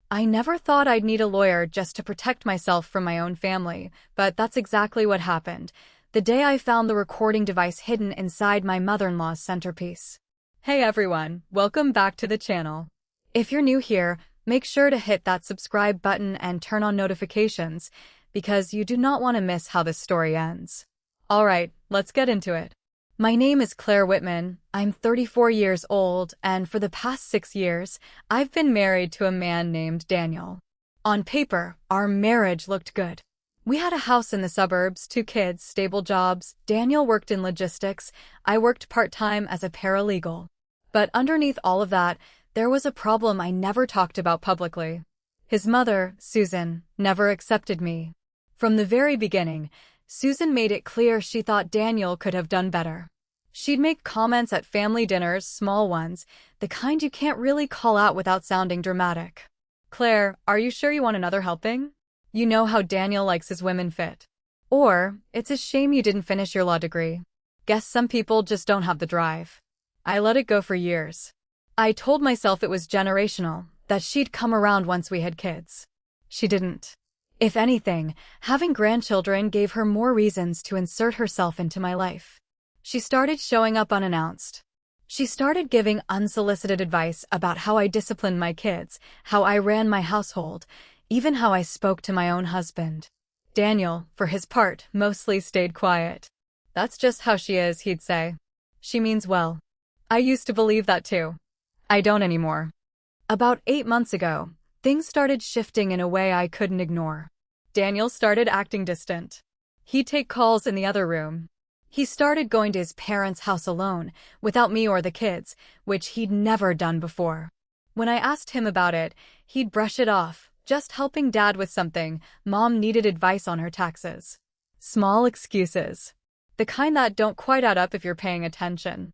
I never thought I'd need a lawyer just to protect myself from my own family, but that's exactly what happened the day I found the recording device hidden inside my mother-in-law's centerpiece. Hey everyone, welcome back to the channel. If you're new here, make sure to hit that subscribe button and turn on notifications, because you do not want to miss how this story ends. Alright, let's get into it. My name is Claire Whitman, I'm 34 years old, and for the past 6 years, I've been married to a man named Daniel. On paper, our marriage looked good. We had a house in the suburbs, 2 kids, stable jobs. Daniel worked in logistics, I worked part-time as a paralegal. But underneath all of that, there was a problem I never talked about publicly. His mother, Susan, never accepted me. From the very beginning, Susan made it clear she thought Daniel could have done better. She'd make comments at family dinners, small ones, the kind you can't really call out without sounding dramatic. Claire, are you sure you want another helping? You know how Daniel likes his women fit. Or, it's a shame you didn't finish your law degree. Guess some people just don't have the drive. I let it go for years. I told myself it was generational, that she'd come around once we had kids. She didn't. If anything, having grandchildren gave her more reasons to insert herself into my life. She started showing up unannounced. She started giving unsolicited advice about how I disciplined my kids, how I ran my household, even how I spoke to my own husband. Daniel, for his part, mostly stayed quiet. That's just how she is, he'd say. She means well. I used to believe that too. I don't anymore. About 8 months ago, things started shifting in a way I couldn't ignore. Daniel started acting distant. He'd take calls in the other room. He started going to his parents' house alone, without me or the kids, which he'd never done before. When I asked him about it, he'd brush it off, just helping Dad with something. Mom needed advice on her taxes. Small excuses. The kind that don't quite add up if you're paying attention.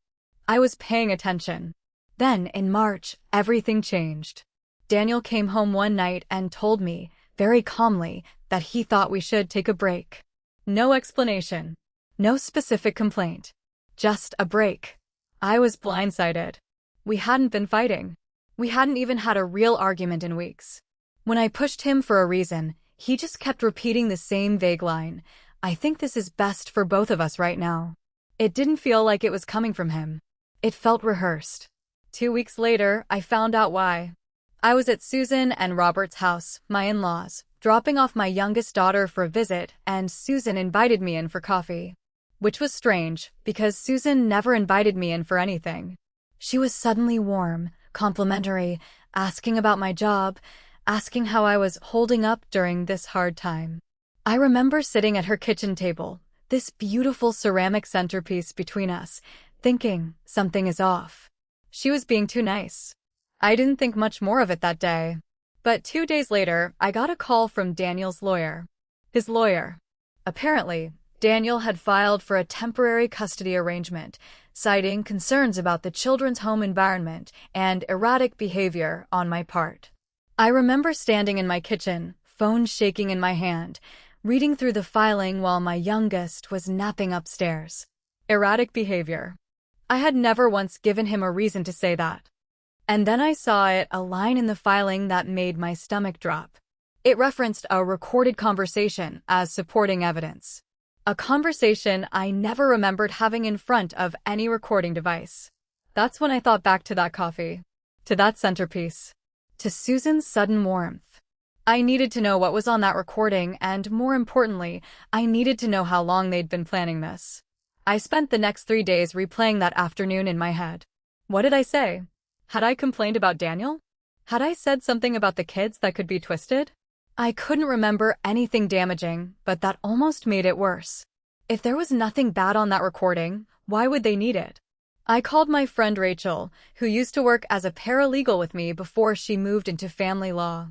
I was paying attention. Then, in March, everything changed. Daniel came home one night and told me, very calmly, that he thought we should take a break. No explanation. No specific complaint. Just a break. I was blindsided. We hadn't been fighting. We hadn't even had a real argument in weeks. When I pushed him for a reason, he just kept repeating the same vague line, "I think this is best for both of us right now." It didn't feel like it was coming from him. It felt rehearsed. 2 weeks later, I found out why. I was at Susan and Robert's house, my in-laws, dropping off my youngest daughter for a visit, and Susan invited me in for coffee. Which was strange, because Susan never invited me in for anything. She was suddenly warm, complimentary, asking about my job, asking how I was holding up during this hard time. I remember sitting at her kitchen table, this beautiful ceramic centerpiece between us, thinking, something is off. She was being too nice. I didn't think much more of it that day. But 2 days later, I got a call from Daniel's lawyer. His lawyer. Apparently, Daniel had filed for a temporary custody arrangement, citing concerns about the children's home environment and erratic behavior on my part. I remember standing in my kitchen, phone shaking in my hand, reading through the filing while my youngest was napping upstairs. Erratic behavior. I had never once given him a reason to say that. And then I saw it, a line in the filing that made my stomach drop. It referenced a recorded conversation as supporting evidence. A conversation I never remembered having in front of any recording device. That's when I thought back to that coffee. To that centerpiece. To Susan's sudden warmth. I needed to know what was on that recording, and more importantly, I needed to know how long they'd been planning this. I spent the next 3 days replaying that afternoon in my head. What did I say? Had I complained about Daniel? Had I said something about the kids that could be twisted? I couldn't remember anything damaging, but that almost made it worse. If there was nothing bad on that recording, why would they need it? I called my friend Rachel, who used to work as a paralegal with me before she moved into family law.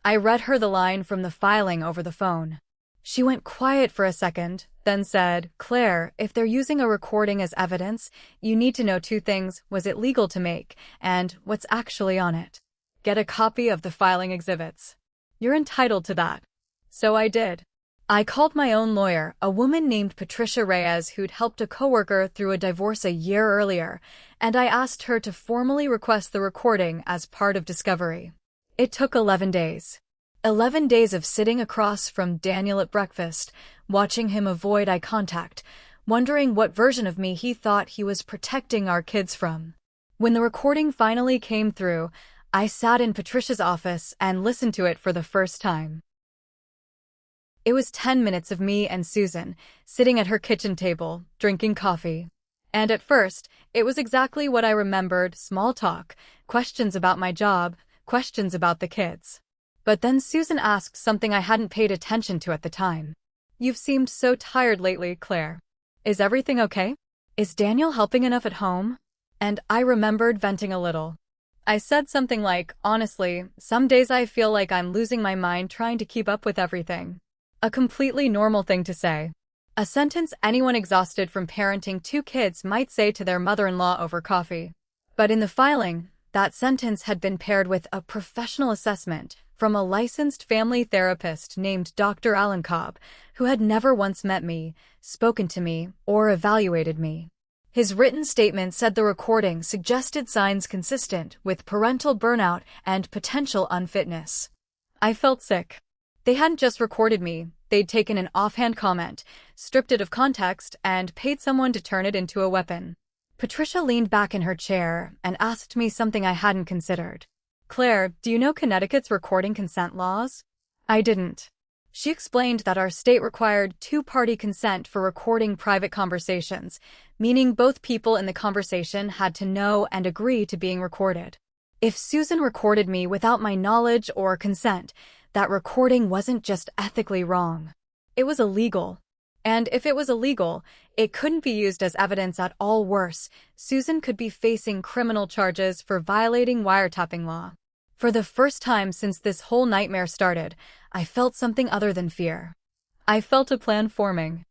I read her the line from the filing over the phone. She went quiet for a second, then said, "Claire, if they're using a recording as evidence, you need to know 2 things: was it legal to make, and what's actually on it. Get a copy of the filing exhibits. You're entitled to that." So I did. I called my own lawyer, a woman named Patricia Reyes who'd helped a coworker through a divorce a year earlier, and I asked her to formally request the recording as part of discovery. It took 11 days. 11 days of sitting across from Daniel at breakfast, watching him avoid eye contact, wondering what version of me he thought he was protecting our kids from. When the recording finally came through, I sat in Patricia's office and listened to it for the first time. It was 10 minutes of me and Susan, sitting at her kitchen table, drinking coffee. And at first, it was exactly what I remembered: small talk, questions about my job, questions about the kids. But then Susan asked something I hadn't paid attention to at the time. "You've seemed so tired lately, Claire. Is everything okay? Is Daniel helping enough at home?" And I remembered venting a little. I said something like, "Honestly, some days I feel like I'm losing my mind trying to keep up with everything." A completely normal thing to say. A sentence anyone exhausted from parenting 2 kids might say to their mother-in-law over coffee. But in the filing, that sentence had been paired with a professional assessment from a licensed family therapist named Dr. Alan Cobb, who had never once met me, spoken to me, or evaluated me. His written statement said the recording suggested signs consistent with parental burnout and potential unfitness. I felt sick. They hadn't just recorded me, they'd taken an offhand comment, stripped it of context, and paid someone to turn it into a weapon. Patricia leaned back in her chair and asked me something I hadn't considered. "Claire, do you know Connecticut's recording consent laws?" I didn't. She explained that our state required 2-party consent for recording private conversations, meaning both people in the conversation had to know and agree to being recorded. If Susan recorded me without my knowledge or consent, that recording wasn't just ethically wrong. It was illegal. And if it was illegal, it couldn't be used as evidence at all. Worse, Susan could be facing criminal charges for violating wiretapping law. For the first time since this whole nightmare started, I felt something other than fear. I felt a plan forming.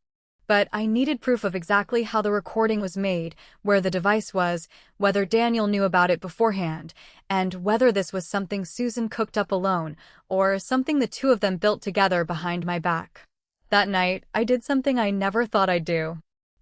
But I needed proof of exactly how the recording was made, where the device was, whether Daniel knew about it beforehand, and whether this was something Susan cooked up alone, or something the 2 of them built together behind my back. That night, I did something I never thought I'd do.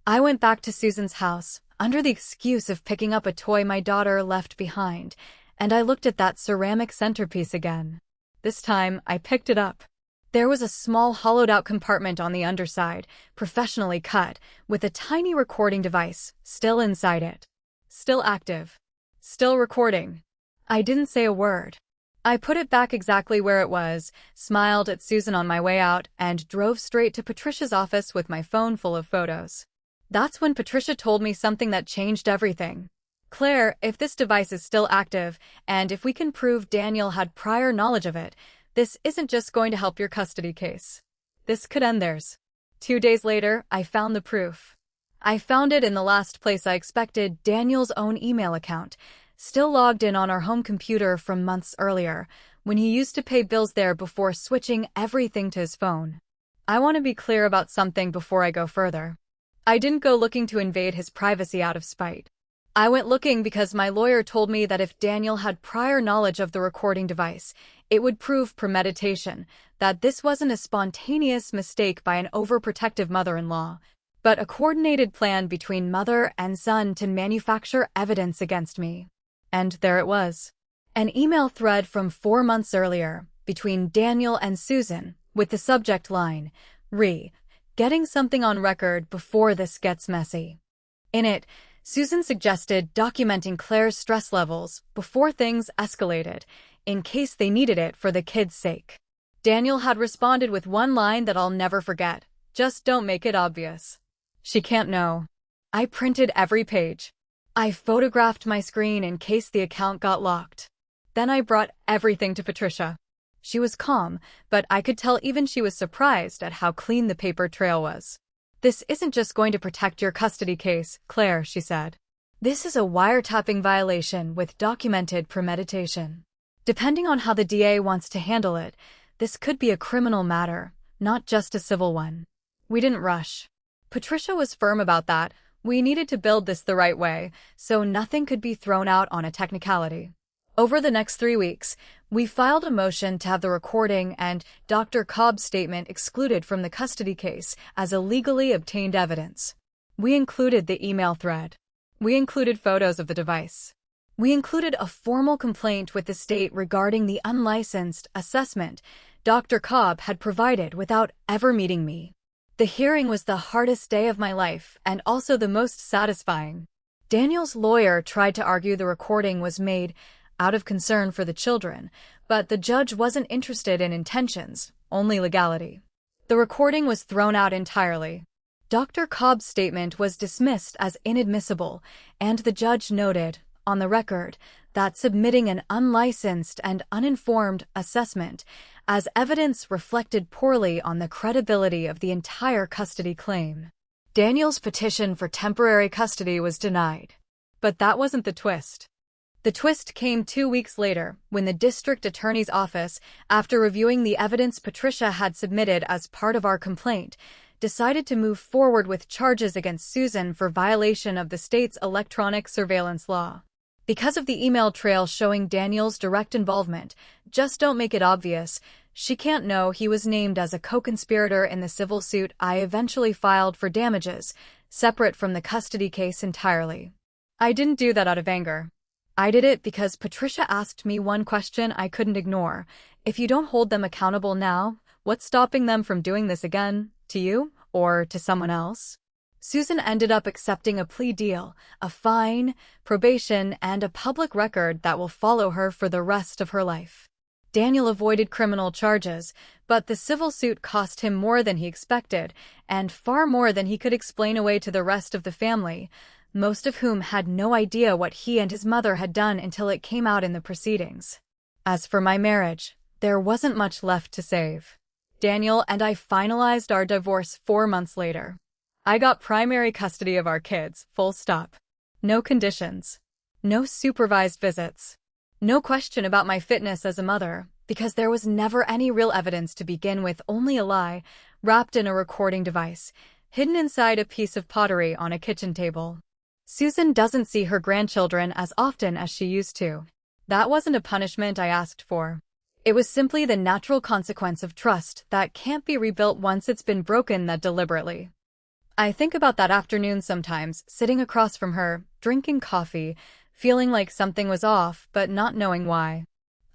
I went back to Susan's house, under the excuse of picking up a toy my daughter left behind, and I looked at that ceramic centerpiece again. This time, I picked it up. There was a small hollowed-out compartment on the underside, professionally cut, with a tiny recording device still inside it. Still active. Still recording. I didn't say a word. I put it back exactly where it was, smiled at Susan on my way out, and drove straight to Patricia's office with my phone full of photos. That's when Patricia told me something that changed everything. "Claire, if this device is still active, and if we can prove Daniel had prior knowledge of it, this isn't just going to help your custody case. This could end theirs." 2 days later, I found the proof. I found it in the last place I expected: Daniel's own email account, still logged in on our home computer from months earlier, when he used to pay bills there before switching everything to his phone. I want to be clear about something before I go further. I didn't go looking to invade his privacy out of spite. I went looking because my lawyer told me that if Daniel had prior knowledge of the recording device, it would prove premeditation, that this wasn't a spontaneous mistake by an overprotective mother-in-law, but a coordinated plan between mother and son to manufacture evidence against me. And there it was. An email thread from 4 months earlier, between Daniel and Susan, with the subject line, "Getting something on record before this gets messy." In it, Susan suggested documenting Claire's stress levels before things escalated, in case they needed it for the kids' sake. Daniel had responded with one line that I'll never forget: "Just don't make it obvious. She can't know." I printed every page. I photographed my screen in case the account got locked. Then I brought everything to Patricia. She was calm, but I could tell even she was surprised at how clean the paper trail was. "This isn't just going to protect your custody case, Claire," she said. "This is a wiretapping violation with documented premeditation. Depending on how the DA wants to handle it, this could be a criminal matter, not just a civil one." We didn't rush. Patricia was firm about that. We needed to build this the right way, so nothing could be thrown out on a technicality. Over the next 3 weeks, we filed a motion to have the recording and Dr. Cobb's statement excluded from the custody case as illegally obtained evidence. We included the email thread. We included photos of the device. We included a formal complaint with the state regarding the unlicensed assessment Dr. Cobb had provided without ever meeting me. The hearing was the hardest day of my life and also the most satisfying. Daniel's lawyer tried to argue the recording was made out of concern for the children, but the judge wasn't interested in intentions, only legality. The recording was thrown out entirely. Dr. Cobb's statement was dismissed as inadmissible, and the judge noted, on the record, that submitting an unlicensed and uninformed assessment as evidence reflected poorly on the credibility of the entire custody claim. Daniel's petition for temporary custody was denied. But that wasn't the twist. The twist came 2 weeks later, when the district attorney's office, after reviewing the evidence Patricia had submitted as part of our complaint, decided to move forward with charges against Susan for violation of the state's electronic surveillance law. Because of the email trail showing Daniel's direct involvement, just don't make it obvious, she can't know he was named as a co-conspirator in the civil suit I eventually filed for damages, separate from the custody case entirely. I didn't do that out of anger. I did it because Patricia asked me one question I couldn't ignore. If you don't hold them accountable now, what's stopping them from doing this again, to you, or to someone else? Susan ended up accepting a plea deal, a fine, probation, and a public record that will follow her for the rest of her life. Daniel avoided criminal charges, but the civil suit cost him more than he expected, and far more than he could explain away to the rest of the family, most of whom had no idea what he and his mother had done until it came out in the proceedings. As for my marriage, there wasn't much left to save. Daniel and I finalized our divorce 4 months later. I got primary custody of our kids, full stop. No conditions. No supervised visits. No question about my fitness as a mother, because there was never any real evidence to begin with, only a lie, wrapped in a recording device, hidden inside a piece of pottery on a kitchen table. Susan doesn't see her grandchildren as often as she used to. That wasn't a punishment I asked for. It was simply the natural consequence of trust that can't be rebuilt once it's been broken that deliberately. I think about that afternoon sometimes, sitting across from her, drinking coffee, feeling like something was off, but not knowing why.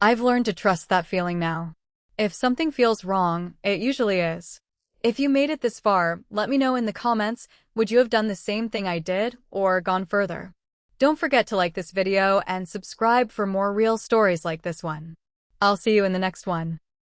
I've learned to trust that feeling now. If something feels wrong, it usually is. If you made it this far, let me know in the comments, would you have done the same thing I did, or gone further? Don't forget to like this video and subscribe for more real stories like this one. I'll see you in the next one.